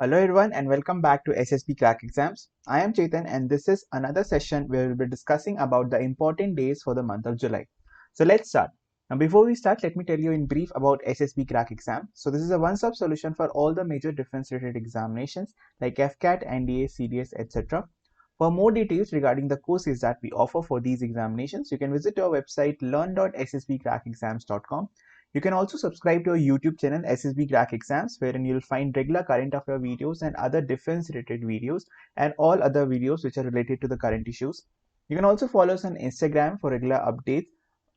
Hello everyone and welcome back to SSB Crack Exams. I am Chetan and this is another session where we'll be discussing about the important days for the month of July. So let's start. Now before we start, let me tell you in brief about SSB Crack Exam. So this is a one-stop solution for all the major defense-related examinations like FCAT, NDA, CDS, etc. For more details regarding the courses that we offer for these examinations, you can visit our website learn.ssbcrackexams.com. You can also subscribe to our YouTube channel SSB Crack Exams, wherein you'll find regular current affair videos and other defense related videos and all other videos which are related to the current issues. You can also follow us on Instagram for regular updates,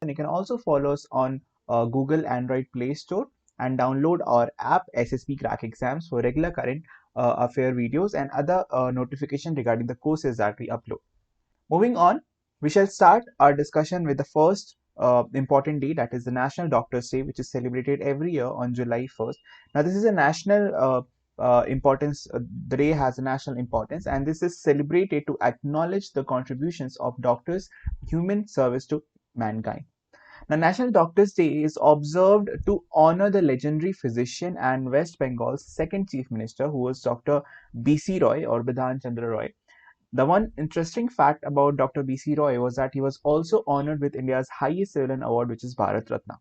and you can also follow us on Google Android Play Store and download our app SSB Crack Exams for regular current affair videos and other notification regarding the courses that we upload. Moving on, we shall start our discussion with the first important day, that is the National Doctors Day, which is celebrated every year on July 1st. Now, this is a national importance. The day has a national importance, and this is celebrated to acknowledge the contributions of doctors' human service to mankind. Now, National Doctors Day is observed to honor the legendary physician and West Bengal's second Chief Minister, who was Dr. B.C. Roy or Bidhan Chandra Roy. The one interesting fact about Dr. B.C. Roy was that he was also honored with India's highest civilian award, which is Bharat Ratna.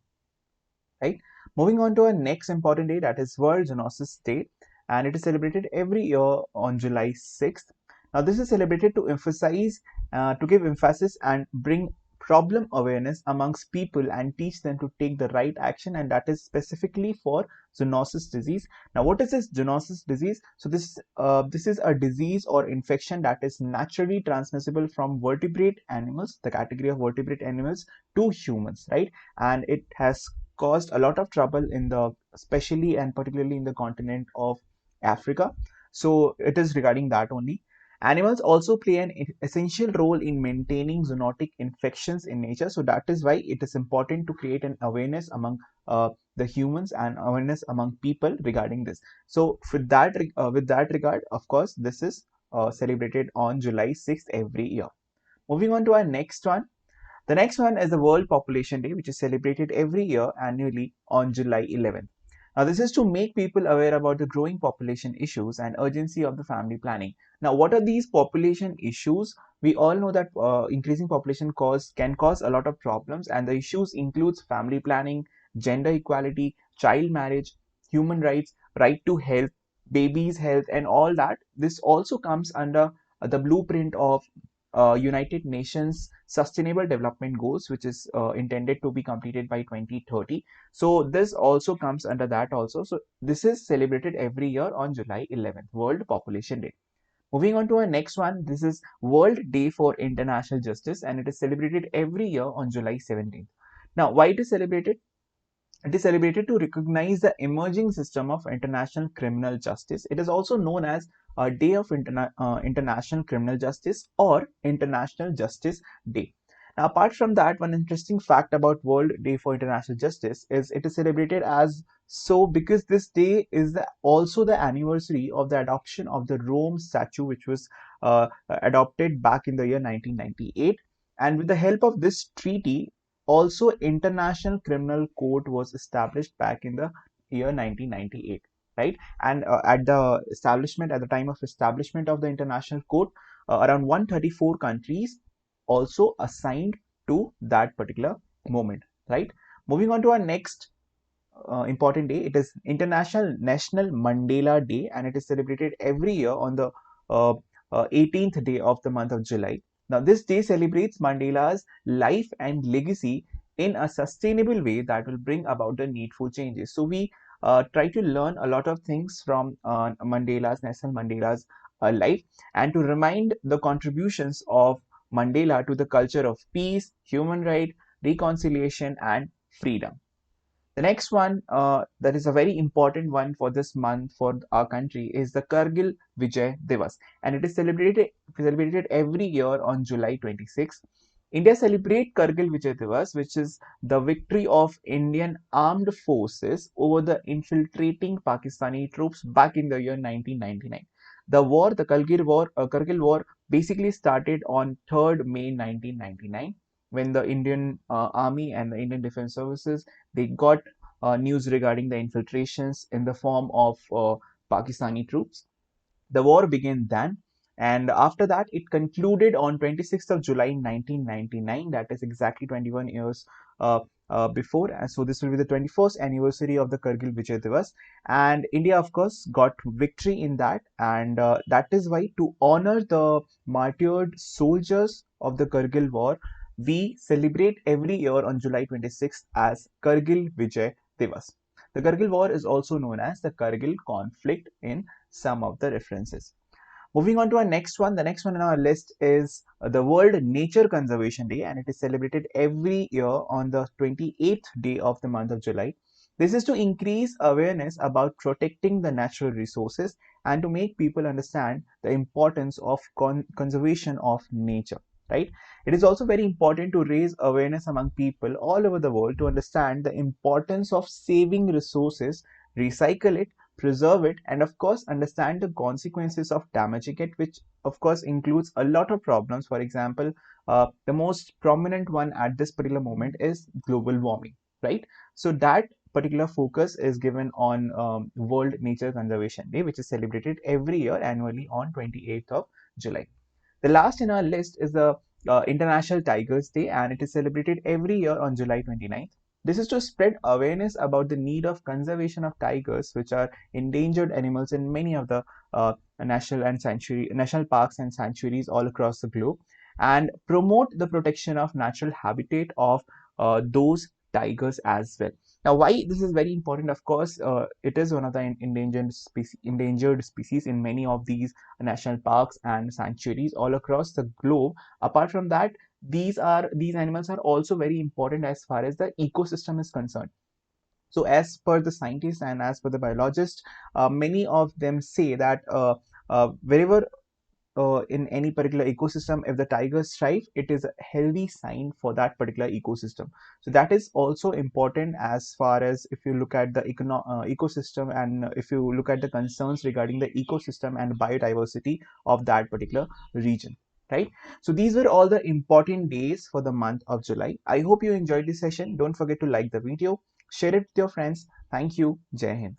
Right? Moving on to our next important day, that is World Zoonosis Day, and it is celebrated every year on July 6th. Now, this is celebrated to to give emphasis and bring problem awareness amongst people and teach them to take the right action, and that is specifically for zoonosis disease. Now, what is this zoonosis disease? So this is a disease or infection that is naturally transmissible from vertebrate animals, the category of vertebrate animals, to humans, right? And it has caused a lot of trouble in the especially and particularly in the continent of Africa. So it is regarding that only. Animals also play an essential role in maintaining zoonotic infections in nature. So that is why it is important to create an awareness among the humans and awareness among people regarding this. So with that regard, of course, this is celebrated on July 6th every year. Moving on to our next one. The next one is the World Population Day, which is celebrated every year annually on July 11th. Now, this is to make people aware about the growing population issues and urgency of the family planning. Now, what are these population issues? We all know that increasing population can cause a lot of problems, and the issues includes family planning, gender equality, child marriage, human rights, right to health, babies' health, and all that. This also comes under the blueprint of United Nations Sustainable Development Goals, which is intended to be completed by 2030. So this also comes under that also. So this is celebrated every year on July 11th, World Population Day. Moving on to our next one, this is World Day for International Justice, and it is celebrated every year on July 17th. Now, why it is celebrated? It is celebrated to recognize the emerging system of international criminal justice. It is also known as a Day of International Criminal Justice or International Justice Day. Now, apart from that, one interesting fact about World Day for International Justice is it is celebrated as so because this day is also the anniversary of the adoption of the Rome Statute, which was adopted back in the year 1998. And with the help of this treaty, also, International Criminal Court was established back in the year 1998, right? And at the time of establishment of the International Court, around 134 countries also assigned to that particular moment, right? Moving on to our next important day, it is International National Mandela Day, and it is celebrated every year on the uh, 18th day of the month of July. Now, this day celebrates Mandela's life and legacy in a sustainable way that will bring about the needful changes. So, we try to learn a lot of things from Nelson Mandela's life, and to remind the contributions of Mandela to the culture of peace, human right, reconciliation, and freedom. The next one, that is a very important one for this month for our country, is the Kargil Vijay Divas, and it is celebrated every year on July 26th. India celebrate Kargil Vijay Divas, which is the victory of Indian armed forces over the infiltrating Pakistani troops back in the year 1999. Kargil War, basically started on 3rd May 1999 when the Indian Army and the Indian Defense Services they got news regarding the infiltrations in the form of Pakistani troops. The war began then, and after that, it concluded on 26th of July 1999. That is exactly 21 years uh, before. And so this will be the 21st anniversary of the Kargil Vijay Divas. And India, of course, got victory in that. And that is why, to honor the martyred soldiers of the Kargil War, we celebrate every year on July 26th as Kargil Vijay Divas. The Kargil War is also known as the Kargil conflict in some of the references. Moving on to our next one, the next one in our list is the World Nature Conservation Day, and it is celebrated every year on the 28th day of the month of July. This is to increase awareness about protecting the natural resources and to make people understand the importance of conservation of nature. Right? It is also very important to raise awareness among people all over the world to understand the importance of saving resources, recycle it, preserve it, and of course understand the consequences of damaging it, which of course includes a lot of problems. For example, the most prominent one at this particular moment is global warming, right? So that particular focus is given on World Nature Conservation Day, which is celebrated every year annually on 28th of July. The last in our list is the International Tigers Day, and it is celebrated every year on July 29th. This is to spread awareness about the need of conservation of tigers, which are endangered animals in many of the national parks and sanctuaries all across the globe, and promote the protection of natural habitat of those tigers as well. Now, why this is very important? Of course, it is one of the endangered species in many of these national parks and sanctuaries all across the globe. Apart from that, these animals are also very important as far as the ecosystem is concerned. So as per the scientists and as per the biologists, many of them say that wherever in any particular ecosystem, if the tigers thrive, it is a healthy sign for that particular ecosystem. So that is also important as far as if you look at the ecosystem, and if you look at the concerns regarding the ecosystem and biodiversity of that particular region, right? So these were all the important days for the month of July. I hope you enjoyed this session. Don't forget to like the video, share it with your friends. Thank you. Jai Hind.